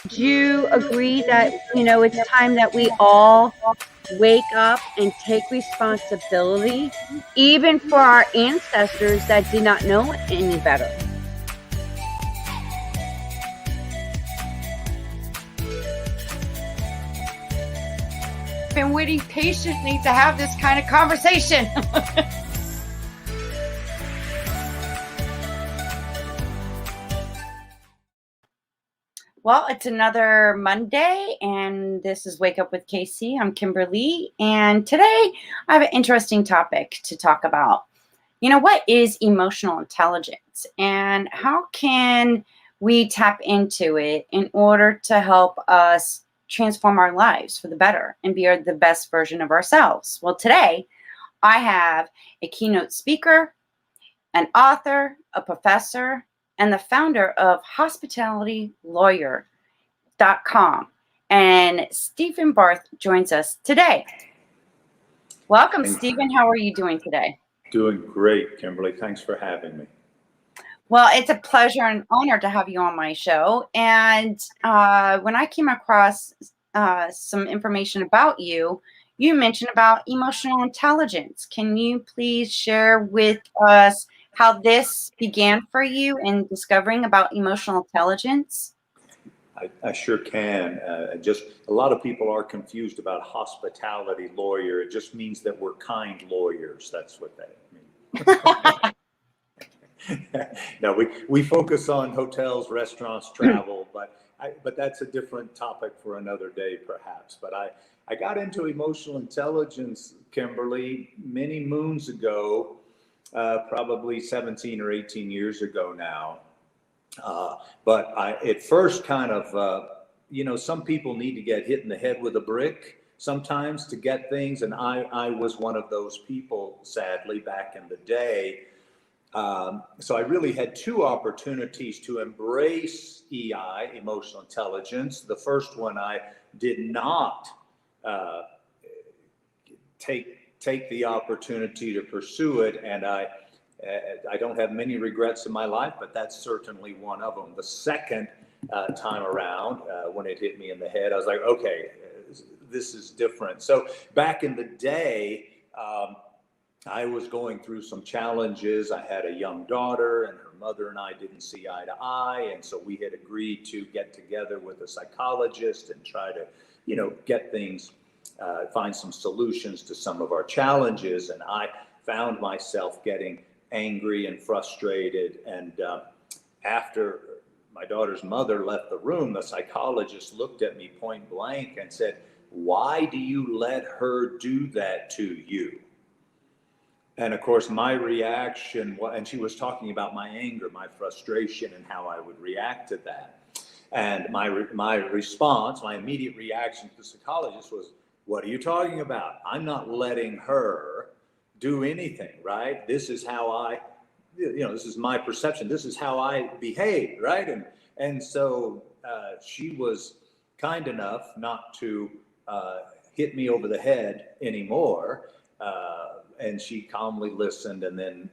Do you agree that, it's time that we all wake up and take responsibility, even for our ancestors that did not know any better? Been waiting patiently to have this kind of conversation. Well, it's another Monday, and this is Wake Up with Casey. I'm Kimberly, and today I have an interesting topic to talk about. What is emotional intelligence, and how can we tap into it in order to help us transform our lives for the better and be the best version of ourselves? Well, today I have a keynote speaker, an author, a professor, and the founder of hospitalitylawyer.com. And Stephen Barth joins us today. Welcome, Stephen. How are you doing today? Doing great, Kimberly. Thanks for having me. Well, it's a pleasure and honor to have you on my show. And when I came across some information about you, you mentioned about emotional intelligence. Can you please share with us how this began for you in discovering about emotional intelligence? I sure can. Just a lot of people are confused about hospitality lawyer. It just means that we're kind lawyers. That's what that means. No, we focus on hotels, restaurants, travel, but that's a different topic for another day, perhaps. But I got into emotional intelligence, Kimberly, many moons ago, probably 17 or 18 years ago now. But it first kind of, some people need to get hit in the head with a brick sometimes to get things. And I was one of those people, sadly, back in the day. So I really had two opportunities to embrace EI, emotional intelligence. The first one, I did not take the opportunity to pursue it. And I don't have many regrets in my life, but that's certainly one of them. The second time around, when it hit me in the head, I was like, okay, this is different. So back in the day, I was going through some challenges. I had a young daughter, and her mother and I didn't see eye to eye. And so we had agreed to get together with a psychologist and try to, get things, find some solutions to some of our challenges. And I found myself getting angry and frustrated. And after my daughter's mother left the room, the psychologist looked at me point blank and said, "Why do you let her do that to you?" And of course, my reaction, and she was talking about my anger, my frustration, and how I would react to that. And my response, my immediate reaction to the psychologist was, "What are you talking about? I'm not letting her do anything, right? This is how this is my perception. This is how I behave, right?" And so she was kind enough not to hit me over the head anymore. And she calmly listened. And then,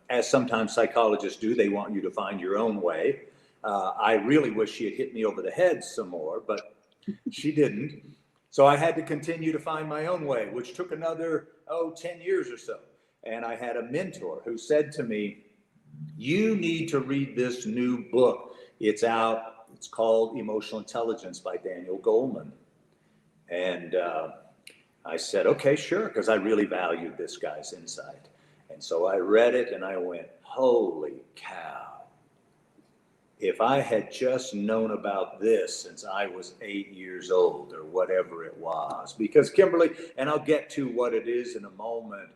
as sometimes psychologists do, they want you to find your own way. I really wish she had hit me over the head some more, but she didn't. So I had to continue to find my own way, which took another, 10 years or so. And I had a mentor who said to me, "You need to read this new book. It's out. It's called Emotional Intelligence by Daniel Goleman." And I said, "Okay, sure," because I really valued this guy's insight. And so I read it and I went, "Holy cow. If I had just known about this since I was 8 years old," or whatever it was. Because Kimberly, and I'll get to what it is in a moment,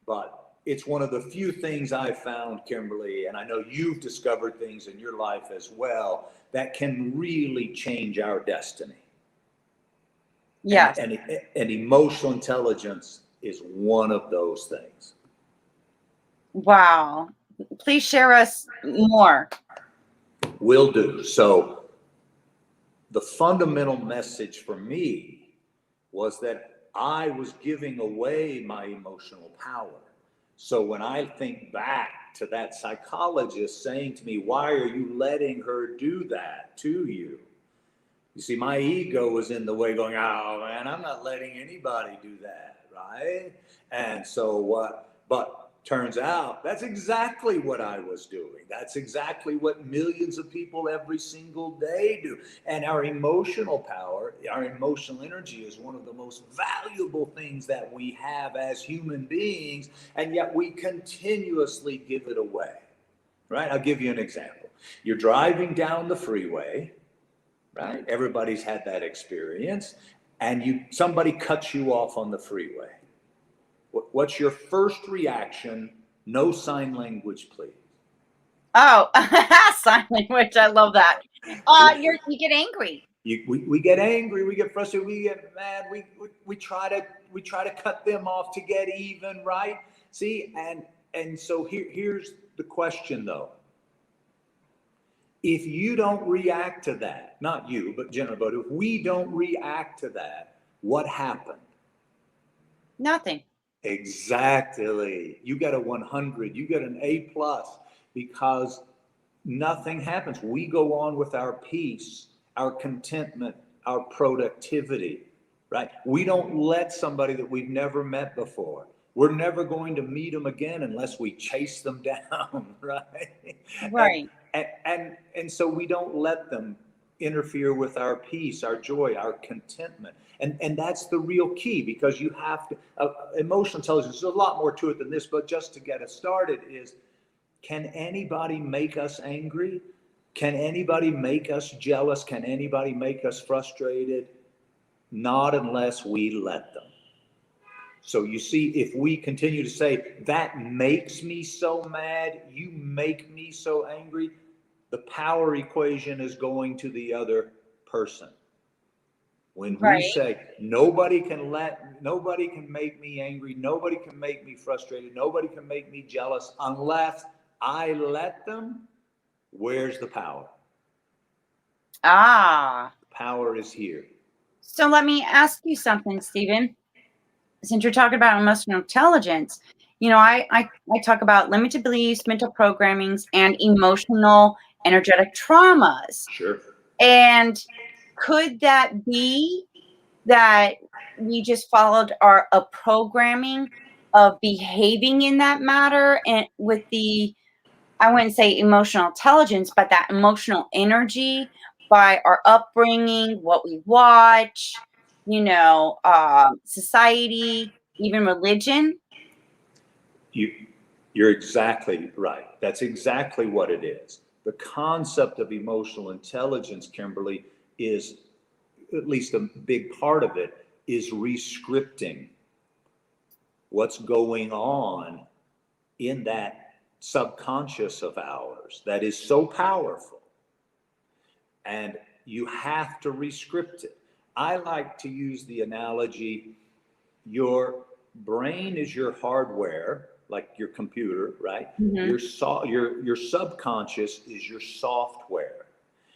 but it's one of the few things I've found, Kimberly, and I know you've discovered things in your life as well, that can really change our destiny. Yes. And emotional intelligence is one of those things. Wow. Please share us more. Will do. So the fundamental message for me was that I was giving away my emotional power. So when I think back to that psychologist saying to me, "Why are you letting her do that to you?" You see, my ego was in the way going, oh man, I'm not letting anybody do that, right? And so but turns out that's exactly what I was doing. That's exactly what millions of people every single day do. And our emotional power, our emotional energy is one of the most valuable things that we have as human beings, and yet we continuously give it away, right? I'll give you an example. You're driving down the freeway, right? Everybody's had that experience, and somebody cuts you off on the freeway. What's your first reaction? No sign language, please. Oh, sign language. I love that. You get angry. We get angry, we get frustrated, we get mad, we try to cut them off to get even, right? See, and so here's the question though. If you don't react to that, not you, but generally, but if we don't react to that, what happened? Nothing. Exactly. You get a 100, you get an A+, because nothing happens. We go on with our peace, our contentment, our productivity, right? We don't let somebody that we've never met before. We're never going to meet them again unless we chase them down, right? Right. And so we don't let them interfere with our peace, our joy, our contentment. And that's the real key, because you have to, emotional intelligence, there's a lot more to it than this, but just to get us started is, can anybody make us angry? Can anybody make us jealous? Can anybody make us frustrated? Not unless we let them. So you see, if we continue to say, that makes me so mad, you make me so angry, the power equation is going to the other person. When we say, nobody can make me angry, nobody can make me frustrated, nobody can make me jealous unless I let them, where's the power? Ah. The power is here. So let me ask you something, Stephen. Since you're talking about emotional intelligence, I talk about limited beliefs, mental programmings, and emotional energetic traumas. Sure. And could that be that we just followed a programming of behaving in that matter, and with I wouldn't say emotional intelligence, but that emotional energy by our upbringing, what we watch, society, even religion? You're exactly right. That's exactly what it is. The concept of emotional intelligence, Kimberly, is, at least a big part of it, is rescripting what's going on in that subconscious of ours that is so powerful. And you have to rescript it. I like to use the analogy, your brain is your hardware, like your computer, right? Mm-hmm. Your subconscious is your software.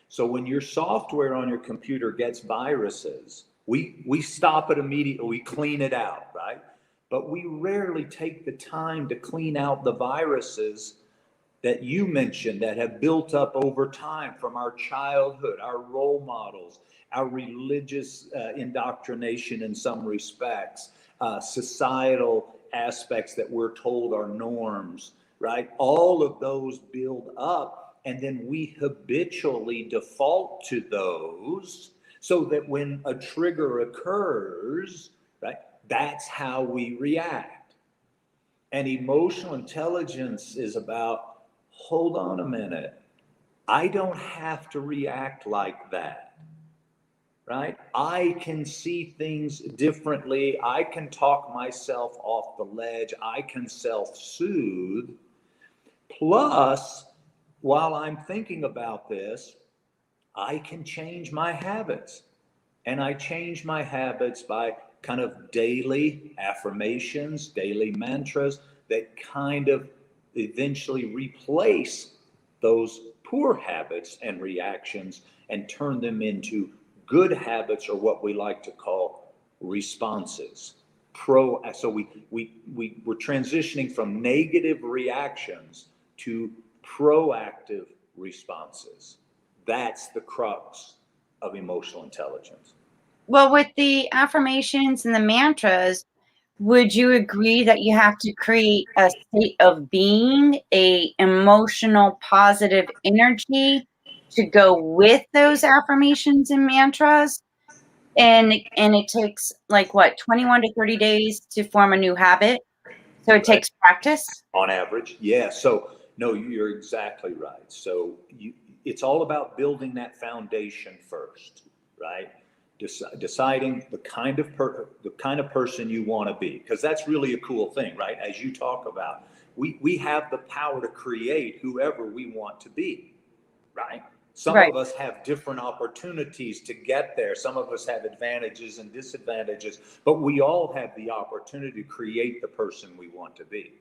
So when your software on your computer gets viruses, we stop it immediately, we clean it out, right? But we rarely take the time to clean out the viruses that you mentioned that have built up over time from our childhood, our role models, our religious indoctrination in some respects, societal aspects that we're told are norms, right? All of those build up, and then we habitually default to those, so that when a trigger occurs, right, that's how we react. And emotional intelligence is about, hold on a minute, I don't have to react like that, right? I can see things differently. I can talk myself off the ledge. I can self-soothe. Plus, while I'm thinking about this, I can change my habits. And I change my habits by kind of daily affirmations, daily mantras that kind of eventually replace those poor habits and reactions and turn them into good habits, or what we like to call responses. So we're transitioning from negative reactions to proactive responses. That's the crux of emotional intelligence. Well, with the affirmations and the mantras, would you agree that you have to create a state of being, a emotional positive energy to go with those affirmations and mantras? And it takes like what, 21 to 30 days to form a new habit. So it takes practice. On average, yeah. So no, you're exactly right. So it's all about building that foundation first, right? Deciding the kind of person you want to be, because that's really a cool thing, right? As you talk about, we have the power to create whoever we want to be, right? Some Right. of us have different opportunities to get there. Some of us have advantages and disadvantages, but we all have the opportunity to create the person we want to be,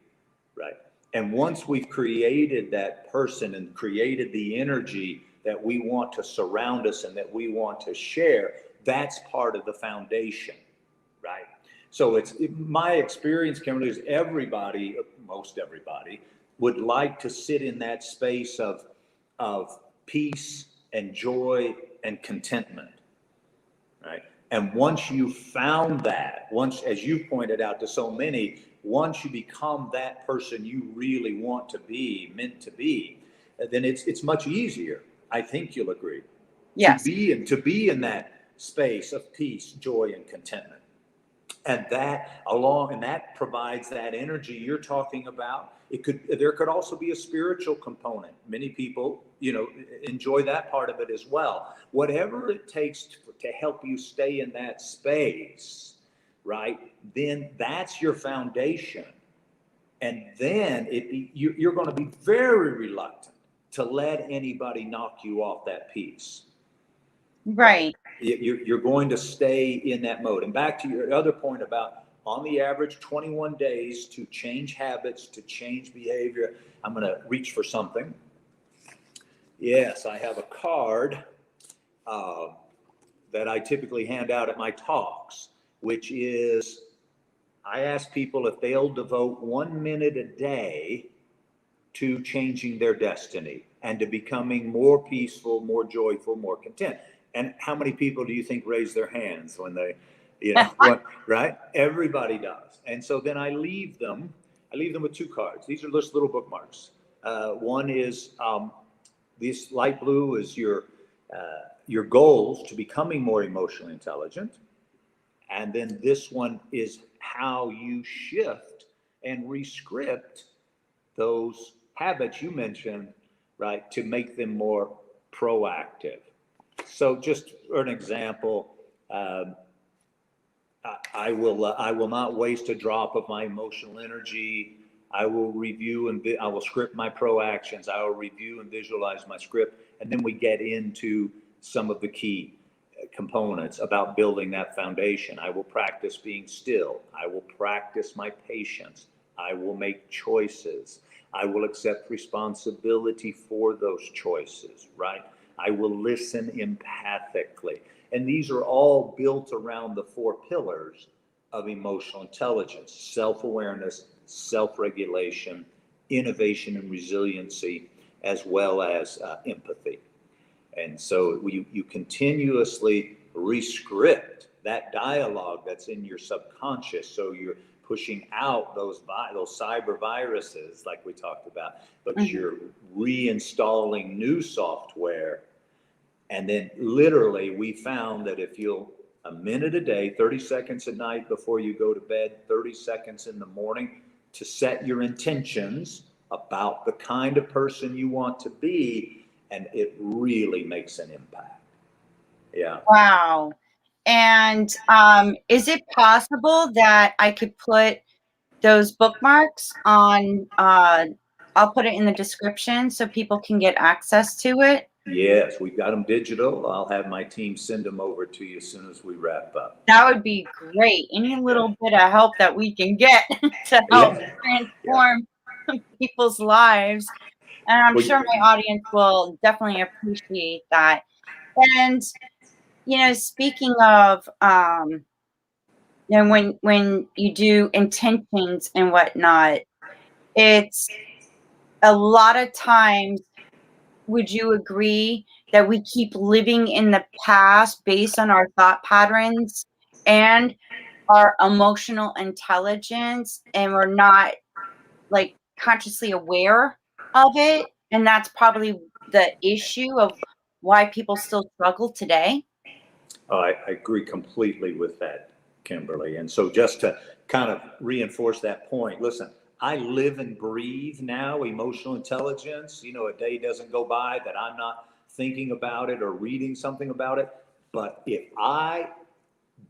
right? And once we've created that person and created the energy that we want to surround us and that we want to share, that's part of the foundation, right? So my experience, Kimberly, is everybody, most everybody, would like to sit in that space of peace and joy and contentment, right? And once you found that, once, as you pointed out to so many, once you become that person you really want to be, meant to be, then it's much easier. I think you'll agree. Yes. To be in that space of peace, joy, and contentment. And that provides that energy you're talking about. There could also be a spiritual component. Many people, enjoy that part of it as well. Whatever it takes to help you stay in that space, right? Then that's your foundation. And then you're going to be very reluctant to let anybody knock you off that piece. Right. You're going to stay in that mode. And back to your other point about, on the average, 21 days to change habits, to change behavior. I'm going to reach for something. Yes, I have a card that I typically hand out at my talks, which is, I ask people if they'll devote 1 minute a day to changing their destiny and to becoming more peaceful, more joyful, more content. And how many people do you think raise their hands when they, right? Everybody does. And so then I leave them with 2 cards. These are just little bookmarks. One is, this light blue is your goals to becoming more emotionally intelligent. And then this one is how you shift and rescript those habits you mentioned, right, to make them more proactive. So just for an example, I will not waste a drop of my emotional energy. I will review and I will script my pro actions. I will review and visualize my script. And then we get into some of the key components about building that foundation. I will practice being still. I will practice my patience. I will make choices. I will accept responsibility for those choices, right? I will listen empathically. And these are all built around the 4 pillars of emotional intelligence: self-awareness, self-regulation, innovation and resiliency, as well as empathy. And so you continuously rescript that dialogue that's in your subconscious. So you're pushing out those cyber viruses like we talked about, but you're reinstalling new software. And then literally we found that if you'll, a minute a day, 30 seconds at night before you go to bed, 30 seconds in the morning, to set your intentions about the kind of person you want to be, and it really makes an impact. Yeah. Wow. And is it possible that I could put those bookmarks on, I'll put it in the description so people can get access to it? Yes, we've got them digital. I'll have my team send them over to you as soon as we wrap up. That would be great. Any little bit of help that we can get to help transform people's lives. And I'm sure my audience will definitely appreciate that. And, speaking of, when you do intentions and whatnot, it's a lot of times would you agree that we keep living in the past based on our thought patterns and our emotional intelligence, and we're not like consciously aware of it? And that's probably the issue of why people still struggle today. I agree completely with that, Kimberly. And so just to kind of reinforce that point, listen, I live and breathe now emotional intelligence. You know, a day doesn't go by that I'm not thinking about it or reading something about it. But if I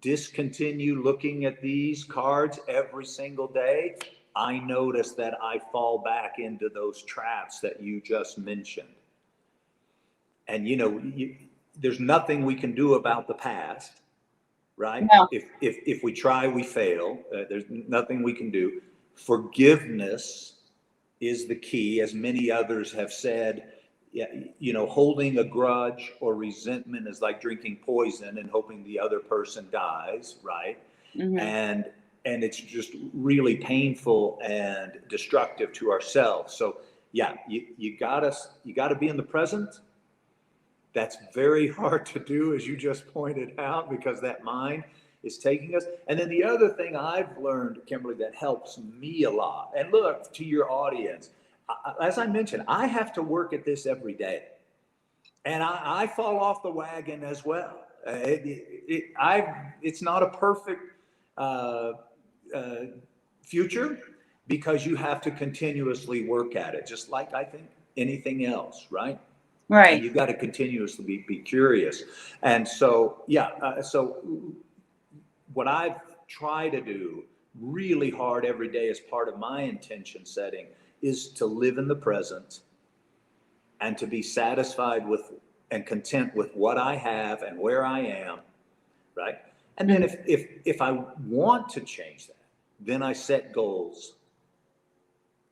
discontinue looking at these cards every single day, I notice that I fall back into those traps that you just mentioned. And there's nothing we can do about the past, right? No. If we try, we fail. There's nothing we can do. Forgiveness is the key, as many others have said. Yeah, holding a grudge or resentment is like drinking poison and hoping the other person dies, right? Mm-hmm. And it's just really painful and destructive to ourselves. So yeah, you gotta be in the present. That's very hard to do, as you just pointed out, because that mind is taking us. And then the other thing I've learned, Kimberly, that helps me a lot, and look, to your audience, as I mentioned, I have to work at this every day. And I fall off the wagon as well. It's not a perfect future, because you have to continuously work at it, just like I think anything else, right? Right. And you've got to continuously be curious. And so, so what I've tried to do really hard every day as part of my intention setting is to live in the present and to be satisfied with and content with what I have and where I am, right? And then if I want to change that, then I set goals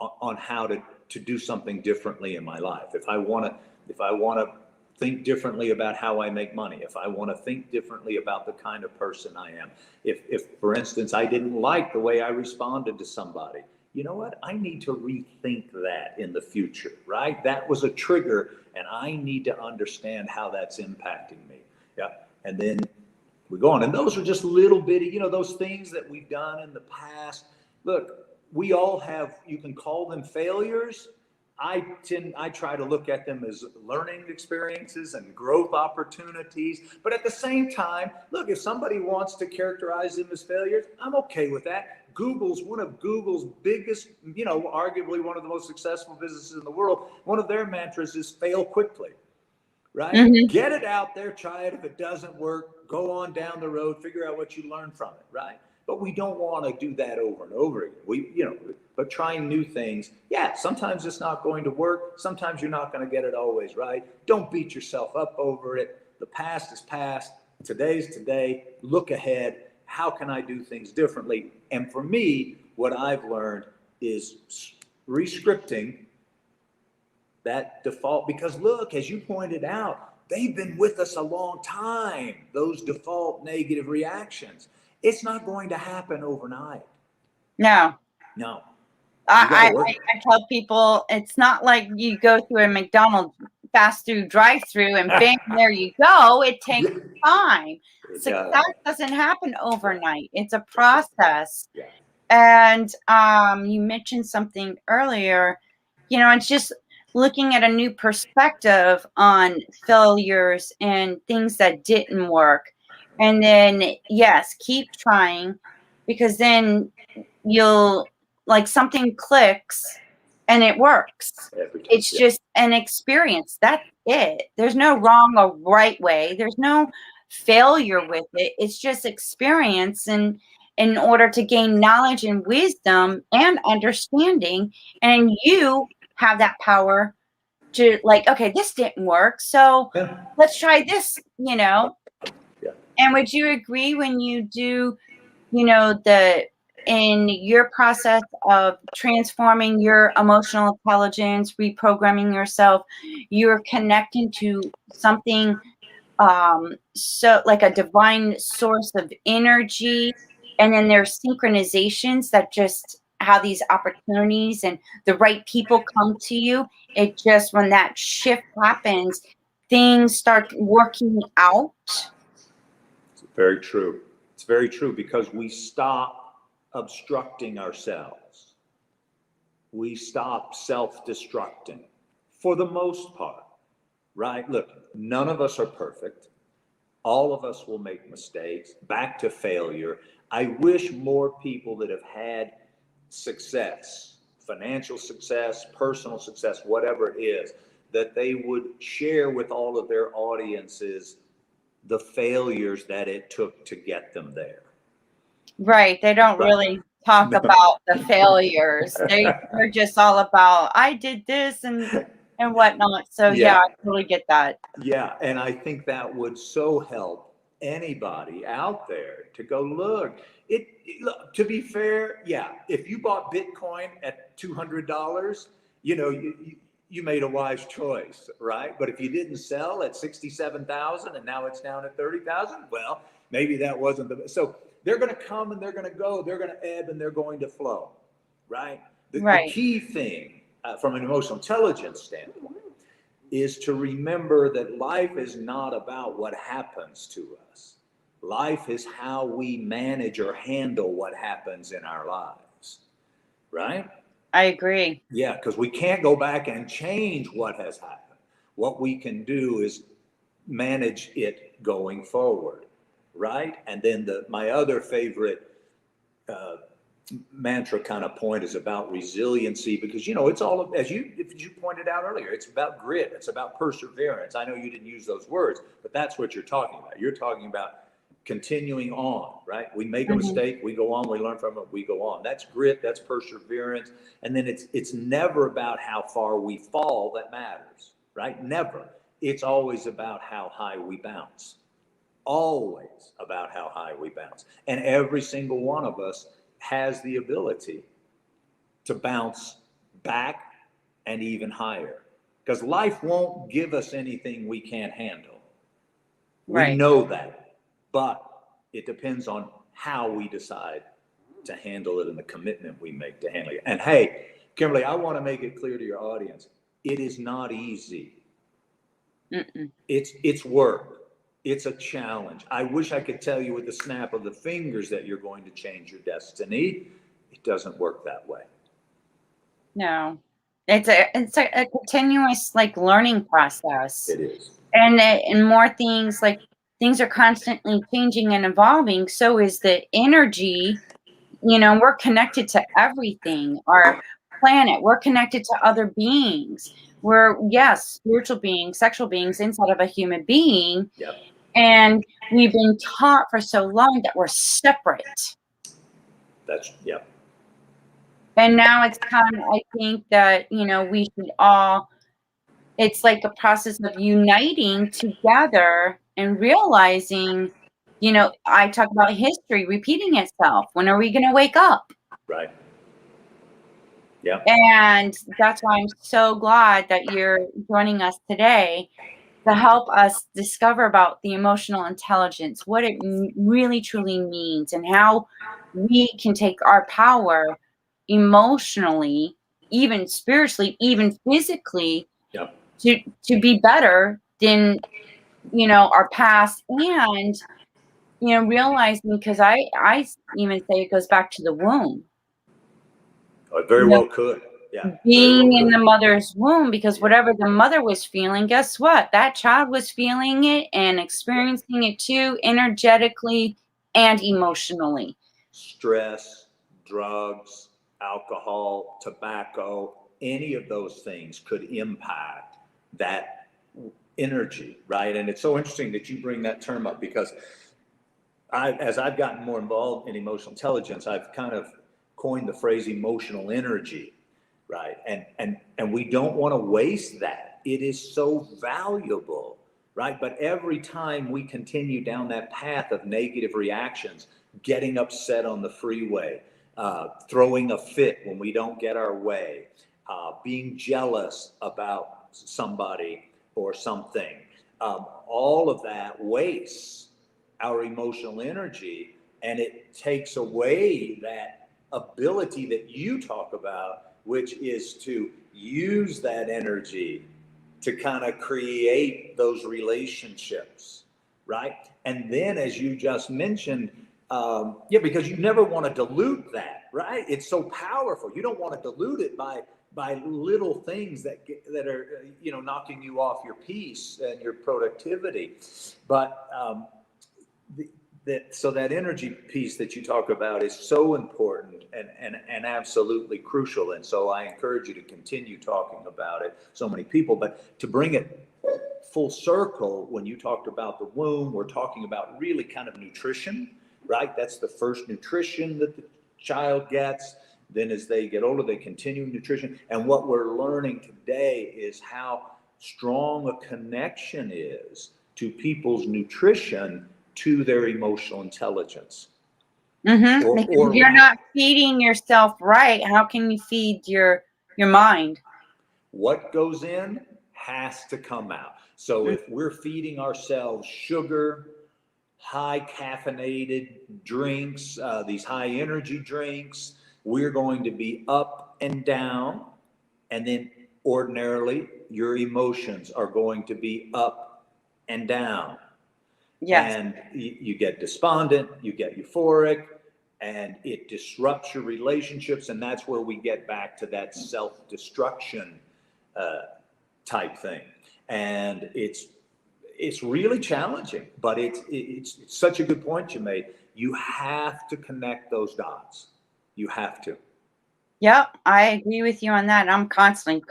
on how to do something differently in my life. If I want to think differently about how I make money, if I want to think differently about the kind of person I am, if for instance, I didn't like the way I responded to somebody, you know what? I need to rethink that in the future, right? That was a trigger, and I need to understand how that's impacting me. Yeah. And then we go on. And those are just little bitty, those things that we've done in the past. Look, we all have, you can call them failures. I try to look at them as learning experiences and growth opportunities. But at the same time, look, if somebody wants to characterize them as failures, I'm okay with that. One of Google's biggest, arguably one of the most successful businesses in the world, one of their mantras is fail quickly, right? Mm-hmm. Get it out there, try it. If it doesn't work, go on down the road, figure out what you learned from it, right? But we don't want to do that over and over again. But trying new things, yeah, sometimes it's not going to work. Sometimes you're not going to get it always right. Don't beat yourself up over it. The past is past. Today's today. Look ahead. How can I do things differently? And for me, what I've learned is rescripting that default, because look, as you pointed out, they've been with us a long time, those default negative reactions. It's not going to happen overnight. No. I tell people, it's not like you go through a McDonald's fast food drive-through and bang, there you go. It takes time. Success doesn't happen overnight. It's a process. Yeah. And you mentioned something earlier, it's just looking at a new perspective on failures and things that didn't work. And then, yes, keep trying, because then you'll, like, something clicks and it works. It's just an experience. That's it. There's no wrong or right way. There's no failure with it. It's just experience. And in order to gain knowledge and wisdom and understanding, and you have that power to, like, okay, this didn't work, so let's try this, Yeah. And would you agree, when you do, in your process of transforming your emotional intelligence, reprogramming yourself, you're connecting to something, so like a divine source of energy, and then there's synchronizations that just how these opportunities and the right people come to you. It just, when that shift happens, things start working out. It's very true. It's very true, because we stop obstructing ourselves. We stop self-destructing for the most part, right? Look, none of us are perfect. All of us will make mistakes, back to failure. I wish more people that have had success, financial success, personal success, whatever it is, that they would share with all of their audiences the failures that it took to get them there. Right. They don't Right. really talk No. about the failures. They're just all about, I did this and whatnot. So yeah, Yeah. I totally get that. Yeah, and I think that would so help anybody out there to go, look, look, to be fair, yeah, if you bought Bitcoin at $200, you made a wise choice, right? But if you didn't sell at 67,000 and now it's down at 30,000, well, maybe that wasn't so they're going to come and they're going to go, they're going to ebb and they're going to flow, right? The Right. key thing from an emotional intelligence standpoint is to remember that life is not about what happens to us. Life is how we manage or handle what happens in our lives, right? I agree. Yeah, because we can't go back and change what has happened. What we can do is manage it going forward, right? And then my other favorite mantra kind of point is about resiliency, because it's all, as you pointed out earlier, it's about grit, it's about perseverance. I know you didn't use those words, but that's what you're talking about. You're talking about continuing on, right? We make a mistake, we go on, we learn from it, we go on. That's grit, that's perseverance. And then it's never about how far we fall that matters, right? Never. It's always about how high we bounce. Always about how high we bounce. And every single one of us has the ability to bounce back and even higher, because life won't give us anything we can't handle. Right. We know that, but it depends on how we decide to handle it and the commitment we make to handle it. And hey, Kimberly, I want to make it clear to your audience, it is not easy. It's work. It's a challenge. I wish I could tell you with the snap of the fingers that you're going to change your destiny. It doesn't work that way. No, it's a continuous learning process. It is. And more things, things are constantly changing and evolving. So is the energy. We're connected to everything. Our planet. We're connected to other beings. We're, yes, spiritual beings, sexual beings inside of a human being. Yep. And we've been taught for so long that we're separate. Yep. And now it's kind of, I think that, we should all, it's like a process of uniting together and realizing, I talk about history repeating itself. When are we going to wake up? Right. Yeah. And that's why I'm so glad that you're joining us today to help us discover about the emotional intelligence, what it really truly means, and how we can take our power emotionally, even spiritually, even physically, Yep. to be better than our past. And realizing, because I even say it goes back to the womb. Oh, it very well could. Yeah. Being in the mother's womb, because whatever the mother was feeling, guess what? That child was feeling it and experiencing it too, energetically and emotionally. Stress, drugs, alcohol, tobacco, any of those things could impact that energy, right? And it's so interesting that you bring that term up, because as I've gotten more involved in emotional intelligence, I've kind of coined the phrase emotional energy, right? And we don't want to waste that. It is so valuable, right? But every time we continue down that path of negative reactions, getting upset on the freeway, throwing a fit when we don't get our way, being jealous about somebody or something, all of that wastes our emotional energy, and it takes away that ability that you talk about, which is to use that energy to kind of create those relationships, right? And then, as you just mentioned, because you never want to dilute that, right? It's so powerful. You don't want to dilute it by little things that are knocking you off your peace and your productivity. But so that energy piece that you talk about is so important and absolutely crucial. And so I encourage you to continue talking about it. So many people, but to bring it full circle, when you talked about the womb, we're talking about really kind of nutrition, right? That's the first nutrition that the child gets. Then as they get older, they continue nutrition. And what we're learning today is how strong a connection is to people's nutrition to their emotional intelligence. Mm-hmm. Because if you're not feeding yourself right, how can you feed your mind? What goes in has to come out. So if we're feeding ourselves sugar, high caffeinated drinks, these high energy drinks, we're going to be up and down. And then ordinarily your emotions are going to be up and down. Yes. And you get despondent, you get euphoric, and it disrupts your relationships. And that's where we get back to that self-destruction type thing. And it's really challenging, but it's such a good point you made. You have to connect those dots. You have to. Yep, I agree with you on that. I'm constantly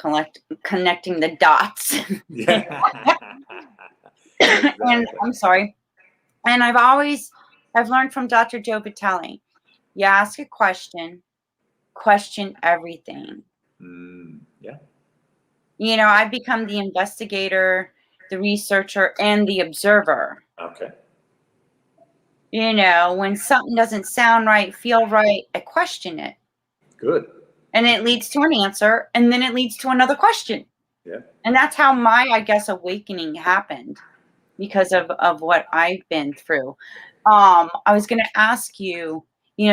connecting the dots. Yeah. Exactly. And I'm sorry. And I've learned from Dr. Joe Vitale, you ask a question everything. Yeah. I've become the investigator, the researcher, and the observer. Okay. When something doesn't sound right, feel right, I question it. Good. And it leads to an answer, and then it leads to another question. Yeah. And that's how my, I guess, awakening happened because of what I've been through. I was going to ask you,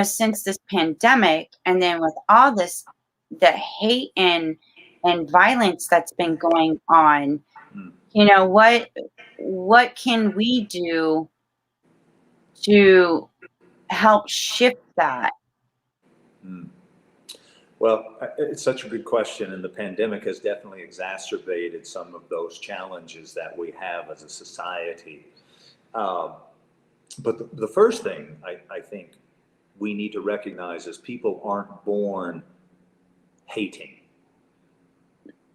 since this pandemic, and then with all this, the hate and violence that's been going on, what can we do to help shift that? Well, it's such a good question, and the pandemic has definitely exacerbated some of those challenges that we have as a society. But the first thing I think we need to recognize is people aren't born hating.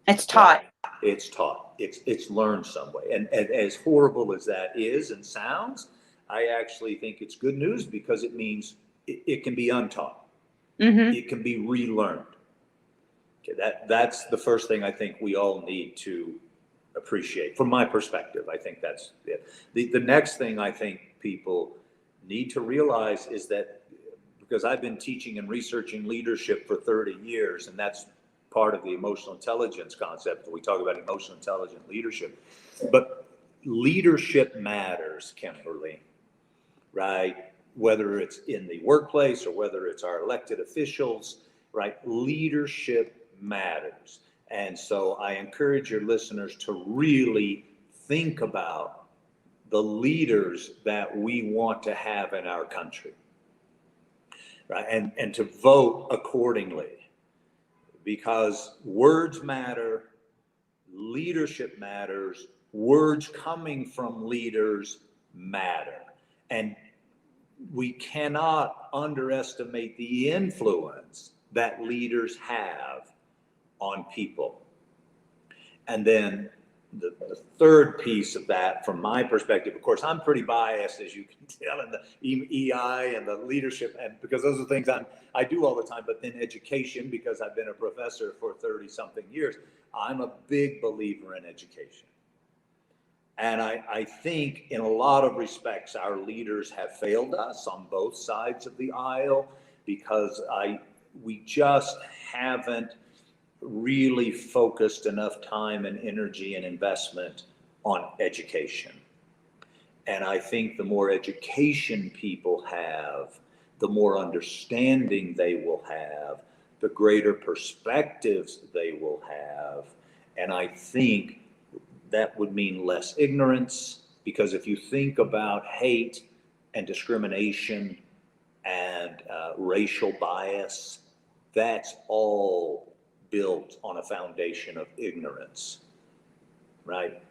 It's taught. It's taught. It's learned some way. And as horrible as that is and sounds, I actually think it's good news because it means it can be untaught. Mm-hmm. It can be relearned. Okay, that's the first thing I think we all need to appreciate. From my perspective, I think that's it. The next thing I think people need to realize is that, because I've been teaching and researching leadership for 30 years, and that's part of the emotional intelligence concept. We talk about emotional intelligent leadership, but leadership matters, Kimberly, right? Whether it's in the workplace or whether it's our elected officials, right? Leadership matters. And so I encourage your listeners to really think about the leaders that we want to have in our country, right? And to vote accordingly, because words matter, leadership matters, words coming from leaders matter. And we cannot underestimate the influence that leaders have on people. And then the third piece of that, from my perspective, of course, I'm pretty biased, as you can tell, in the EI and the leadership, and because those are things I do all the time, but then education, because I've been a professor for 30-something years, I'm a big believer in education. And I think in a lot of respects, our leaders have failed us on both sides of the aisle, because we just haven't really focused enough time and energy and investment on education. And I think the more education people have, the more understanding they will have, the greater perspectives they will have. And I think that would mean less ignorance, because if you think about hate and discrimination and racial bias, that's all built on a foundation of ignorance, right?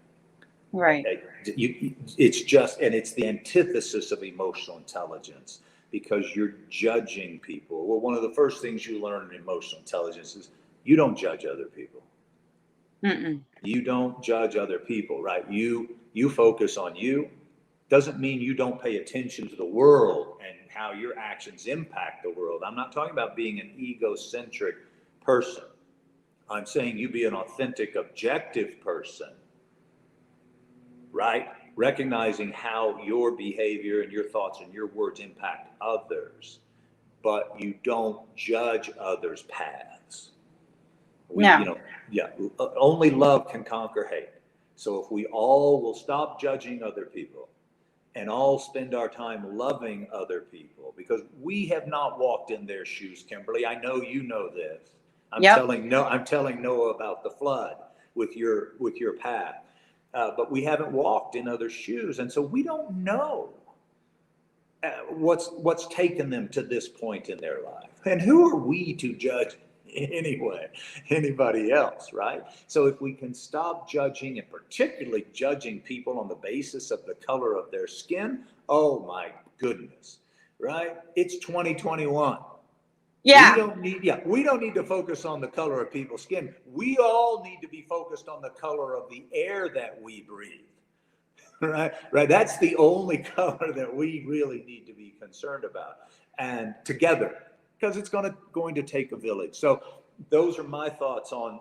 Right. It's just, and it's the antithesis of emotional intelligence, because you're judging people. Well, one of the first things you learn in emotional intelligence is you don't judge other people. Mm-mm. You don't judge other people, right? You focus on you. Doesn't mean you don't pay attention to the world and how your actions impact the world. I'm not talking about being an egocentric person. I'm saying you be an authentic, objective person, right? Recognizing how your behavior and your thoughts and your words impact others, but you don't judge others' paths. No. Only love can conquer hate. So if we all will stop judging other people and all spend our time loving other people, because we have not walked in their shoes, Kimberly. I know you know this. I'm telling Noah about the flood with your path. But we haven't walked in other shoes, and so we don't know what's taken them to this point in their life. And who are we to judge anyway? Anybody else, right? So if we can stop judging, and particularly judging people on the basis of the color of their skin, oh my goodness, right? It's 2021. Yeah. We don't need to focus on the color of people's skin. We all need to be focused on the color of the air that we breathe. Right? That's the only color that we really need to be concerned about. And together, because it's going to take a village. So those are my thoughts on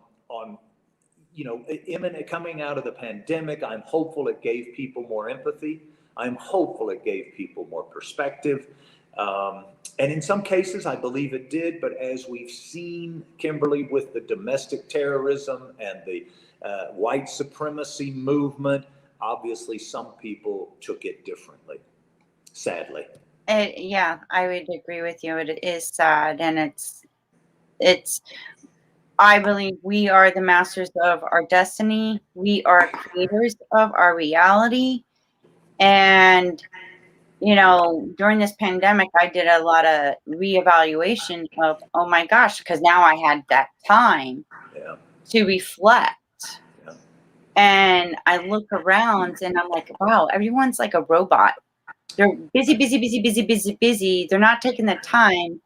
coming out of the pandemic. I'm hopeful it gave people more empathy. I'm hopeful it gave people more perspective. And in some cases, I believe it did. But as we've seen, Kimberly, with the domestic terrorism and the white supremacy movement, obviously some people took it differently, sadly. Yeah, I would agree with you. It is sad, and it's. I believe we are the masters of our destiny. We are creators of our reality, and during this pandemic, I did a lot of reevaluation of, oh my gosh, because now I had that time to reflect. Yeah. And I look around and I'm like, wow, everyone's like a robot. They're busy, busy, busy, busy, busy, busy. They're not taking the time,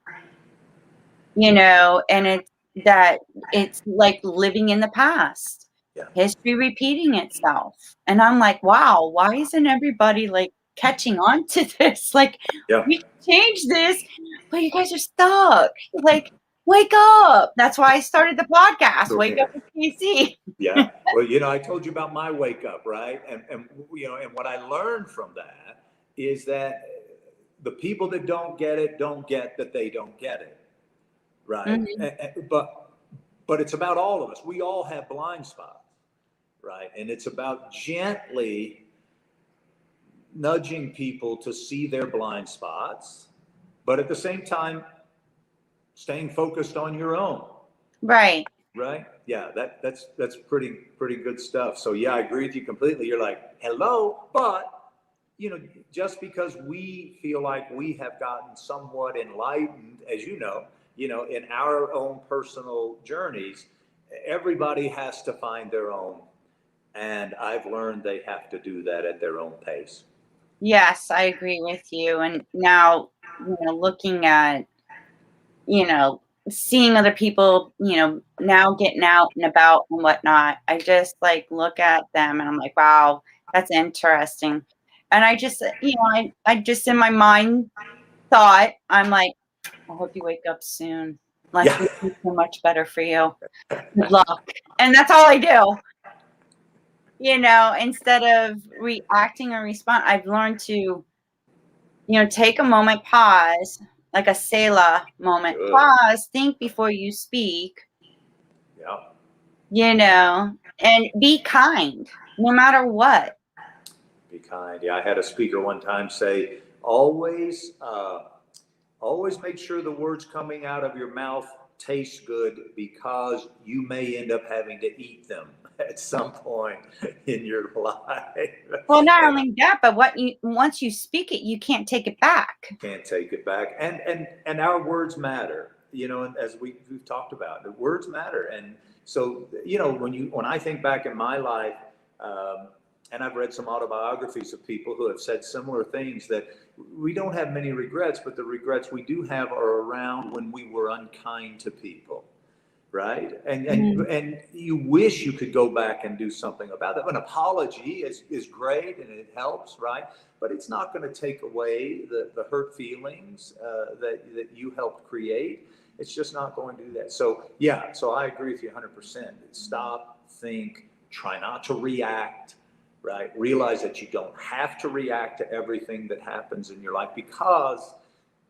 and it's like living in the past. Yeah. History repeating itself. And I'm like, wow, why isn't everybody like catching on to this? Like, we can change this, but you guys are stuck. Like, wake up. That's why I started the podcast, Wake Up with KC. Yeah. Well, I told you about my wake up, right? And what I learned from that is that the people that don't get it don't get that they don't get it, right? Mm-hmm. But it's about all of us. We all have blind spots, right? And it's about gently nudging people to see their blind spots, but at the same time, staying focused on your own. Right. Right. Yeah. That's pretty good stuff. So yeah, I agree with you completely. You're like, hello, but just because we feel like we have gotten somewhat enlightened, as in our own personal journeys, everybody has to find their own. And I've learned they have to do that at their own pace. Yes, I agree with you. And now, looking at, seeing other people, now getting out and about and whatnot, I just like look at them and I'm like, wow, that's interesting. And I just, I just in my mind thought, I'm like, I hope you wake up soon. Life will be so much better for you. Good luck. And that's all I do. Instead of reacting or respond, I've learned to, take a moment, pause, like a Selah moment. Good. Pause, think before you speak. Yeah. And be kind, no matter what. Be kind. Yeah, I had a speaker one time say, always always make sure the words coming out of your mouth taste good, because you may end up having to eat them at some point in your life. Well, not only that, but once you speak it, you can't take it back. Can't take it back. And our words matter, and as we've talked about, the words matter. And so, when I think back in my life, and I've read some autobiographies of people who have said similar things, that we don't have many regrets, but the regrets we do have are around when we were unkind to people, right? And you wish you could go back and do something about that. An apology is great and it helps, right? But it's not going to take away the hurt feelings that you helped create. It's just not going to do that. So I agree with you 100%. Stop, think, try not to react. Right? Realize that you don't have to react to everything that happens in your life, because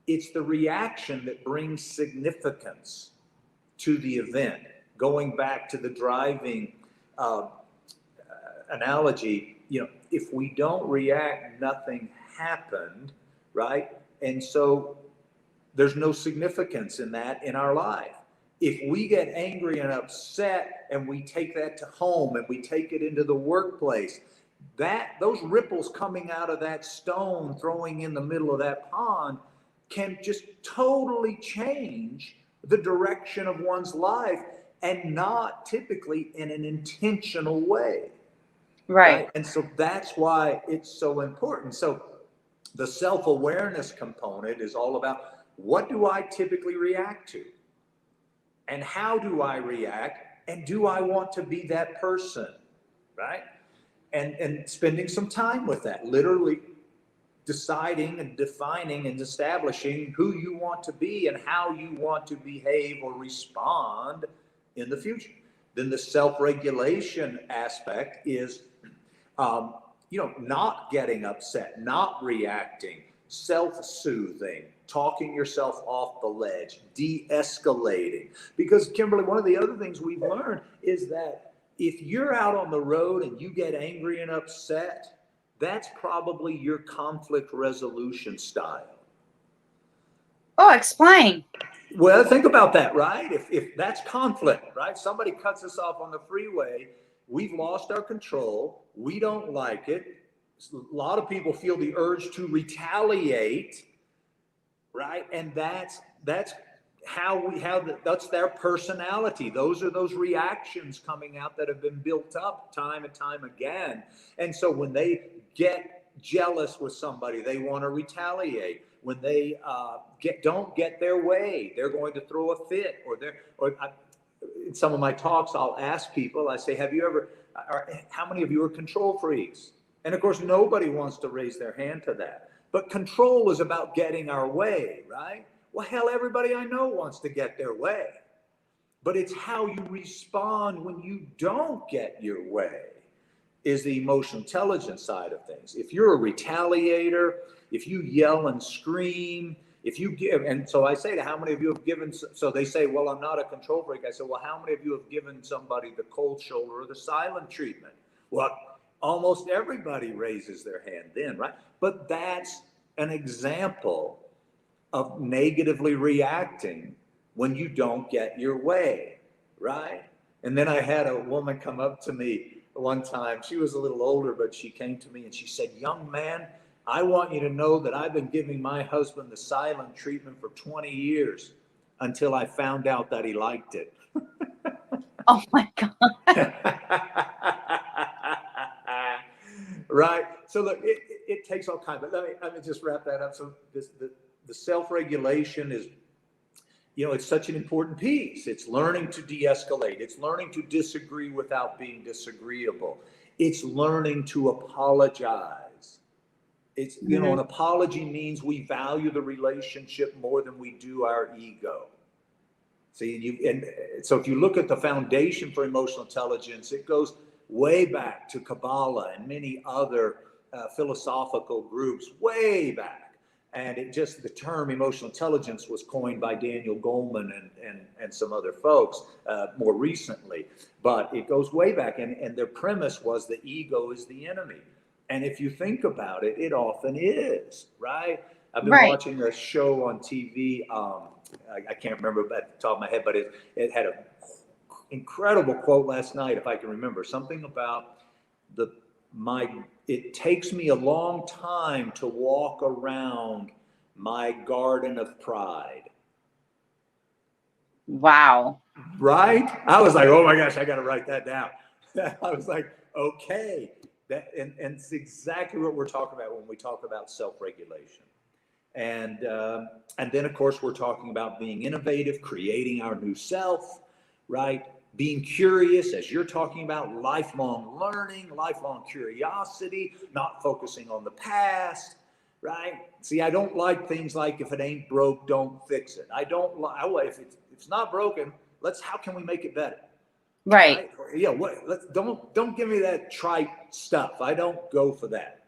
it's the reaction that brings significance to the event. Going back to the driving analogy, if we don't react, nothing happened, right? And so there's no significance in that in our life. If we get angry and upset and we take that to home and we take it into the workplace, those ripples coming out of that stone throwing in the middle of that pond can just totally change the direction of one's life, and not typically in an intentional way. Right? And so that's why it's so important. So the self-awareness component is all about, what do I typically react to? And how do I react? And do I want to be that person? Right? And spending some time with that, literally deciding and defining and establishing who you want to be and how you want to behave or respond in the future. Then the self-regulation aspect is, not getting upset, not reacting, self-soothing, talking yourself off the ledge, de-escalating. Because, Kimberly, one of the other things we've learned is that if you're out on the road and you get angry and upset, that's probably your conflict resolution style. Oh, explain. Well, think about that, right? If that's conflict, right? Somebody cuts us off on the freeway, we've lost our control, we don't like it. A lot of people feel the urge to retaliate, right? And that's that's their personality. Those are those reactions coming out that have been built up time and time again. And so when they get jealous with somebody, they want to retaliate. When they don't get their way, they're going to throw a fit. In some of my talks, I'll ask people, I say, how many of you are control freaks? And of course, nobody wants to raise their hand to that. But control is about getting our way, right? Well, hell, everybody I know wants to get their way. But it's how you respond when you don't get your way is the emotional intelligence side of things. If you're a retaliator, if you yell and scream, if you give, and so I say to how many of you have given, so they say, well, I'm not a control freak. I say, well, how many of you have given somebody the cold shoulder or the silent treatment? Well, almost everybody raises their hand then, right? But that's an example of negatively reacting when you don't get your way, right? And then I had a woman come up to me one time. She was a little older, but she came to me and she said, young man, I want you to know that I've been giving my husband the silent treatment for 20 years until I found out that he liked it. Oh my God. Right? So look, it takes all kinds, but let me just wrap that up. So the self-regulation is, it's such an important piece. It's learning to de-escalate. It's learning to disagree without being disagreeable. It's learning to apologize. It's, an apology means we value the relationship more than we do our ego. See, and so if you look at the foundation for emotional intelligence, it goes way back to Kabbalah and many other philosophical groups, way back. And the term emotional intelligence was coined by Daniel Goleman and some other folks more recently. But it goes way back. And their premise was the ego is the enemy. And if you think about it, it often is, right? I've been watching a show on TV. I can't remember at the top of my head, but it had an incredible quote last night, if I can remember, something about it takes me a long time to walk around my garden of pride. Wow. Right? I was like, oh my gosh, I got to write that down. I was like, okay. And it's exactly what we're talking about when we talk about self-regulation. And then, of course, we're talking about being innovative, creating our new self, right? Being curious, as you're talking about, lifelong learning, lifelong curiosity, not focusing on the past, right? See, I don't like things like, if it ain't broke, don't fix it. I don't like, if it's not broken, how can we make it better? Right. Yeah. Don't give me that trite stuff. I don't go for that.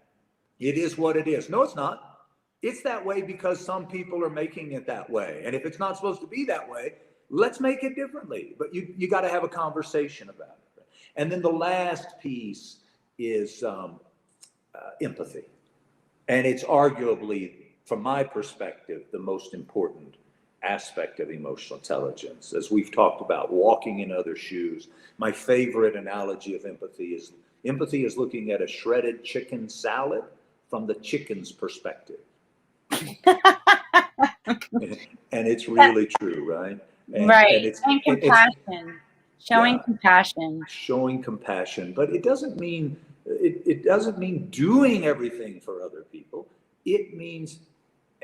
It is what it is. No, it's not. It's that way because some people are making it that way. And if it's not supposed to be that way, let's make it differently. But you got to have a conversation about it. And then the last piece is empathy. And it's arguably, from my perspective, the most important aspect of emotional intelligence. As we've talked about, walking in other shoes. My favorite analogy of empathy is looking at a shredded chicken salad from the chicken's perspective. And it's really true, right? And compassion. Showing compassion. Showing compassion, but it doesn't mean doing everything for other people. It means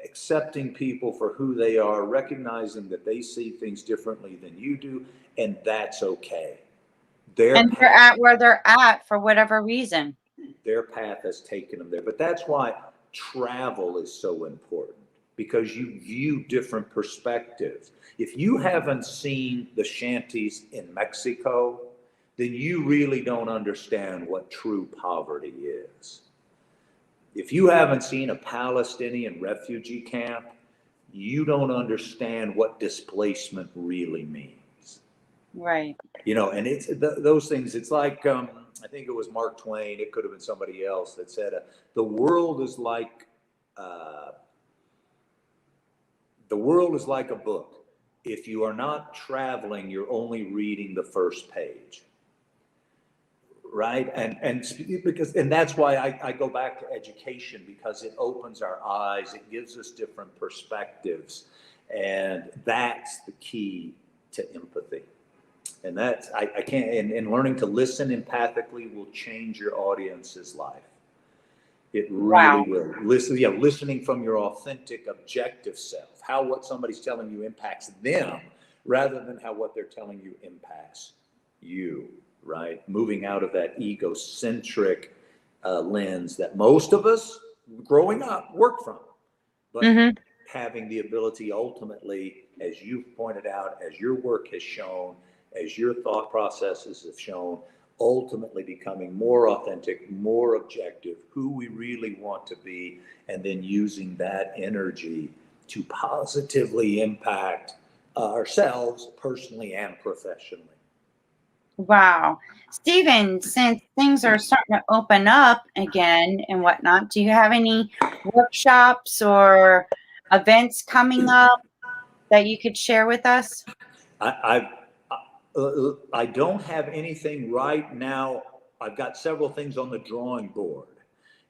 accepting people for who they are, recognizing that they see things differently than you do, and that's okay. They're at where they're at for whatever reason. Their path has taken them there. But that's why travel is so important, because you view different perspectives. If you haven't seen the shanties in Mexico, then you really don't understand what true poverty is. If you haven't seen a Palestinian refugee camp, you don't understand what displacement really means. Right. And it's those things. It's like, I think it was Mark Twain, it could have been somebody else, that said, the world is like a book. If you are not traveling, you're only reading the first page. Right? And that's why I go back to education, because it opens our eyes, it gives us different perspectives, and that's the key to empathy. And that's, I can't, and learning to listen empathically will change your audience's life. It really will. Listening from your authentic, objective self, how what somebody's telling you impacts them, rather than how what they're telling you impacts you, right? Moving out of that egocentric lens that most of us growing up work from, but having the ability ultimately, as you've pointed out, as your work has shown, as your thought processes have shown, ultimately becoming more authentic, more objective, who we really want to be, and then using that energy to positively impact ourselves personally and professionally. Wow. Stephen, since things are starting to open up again and whatnot, do you have any workshops or events coming up that you could share with us? I don't have anything right now. I've got several things on the drawing board,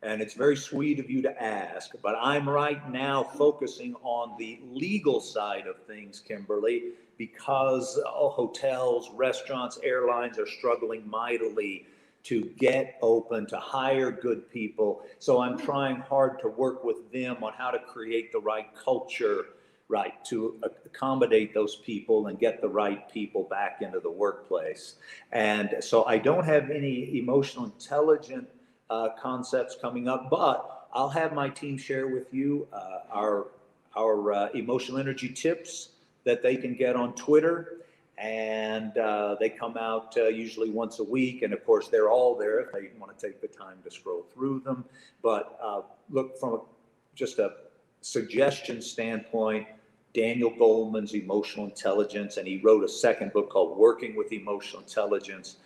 and it's very sweet of you to ask, but I'm right now focusing on the legal side of things, Kimberly, because hotels, restaurants, airlines are struggling mightily to get open, to hire good people. So I'm trying hard to work with them on how to create the right culture, right, to accommodate those people and get the right people back into the workplace. And so I don't have any emotional intelligence concepts coming up, but I'll have my team share with you our emotional energy tips that they can get on Twitter. And they come out usually once a week. And of course, they're all there if they want to take the time to scroll through them. But look, from just a suggestion standpoint, Daniel Goleman's Emotional Intelligence, and he wrote a second book called Working with Emotional Intelligence.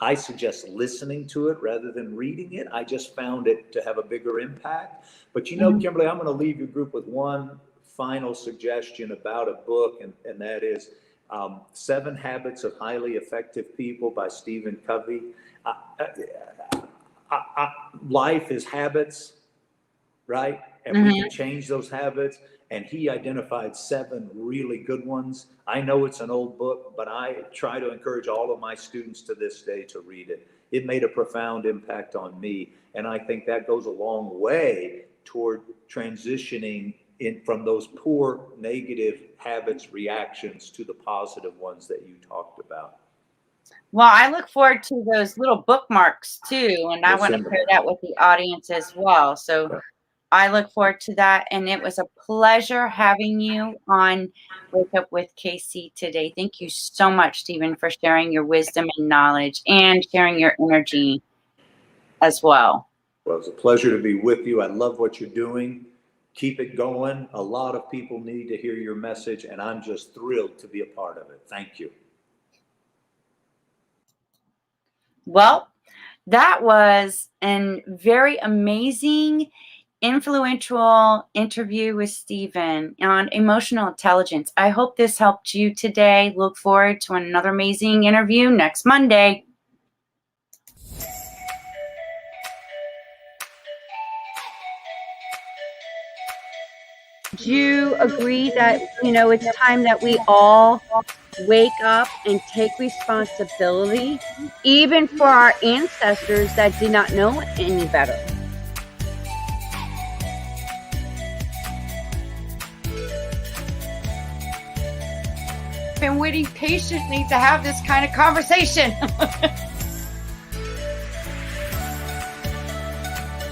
I suggest listening to it rather than reading it. I just found it to have a bigger impact. But Kimberly, I'm going to leave your group with one final suggestion about a book, and that is 7 Habits of Highly Effective People by Stephen Covey. Life is habits, right? And we can change those habits. And he identified 7 really good ones. I know it's an old book, but I try to encourage all of my students to this day to read it. It made a profound impact on me. And I think that goes a long way toward transitioning from those poor negative habits, reactions to the positive ones that you talked about. Well, I look forward to those little bookmarks too, and I want to share that with the audience as well. So I look forward to that, and it was a pleasure having you on Wake Up with KC today. Thank you so much, Stephen, for sharing your wisdom and knowledge and sharing your energy as well. Well, it was a pleasure to be with you. I love what you're doing. Keep it going. A lot of people need to hear your message, and I'm just thrilled to be a part of it. Thank you. Well, that was a very amazing, influential interview with Stephen on emotional intelligence. I hope this helped you today. Look forward to another amazing interview next Monday. Do you agree that, it's time that we all wake up and take responsibility, even for our ancestors that did not know any better? Been waiting patiently to have this kind of conversation.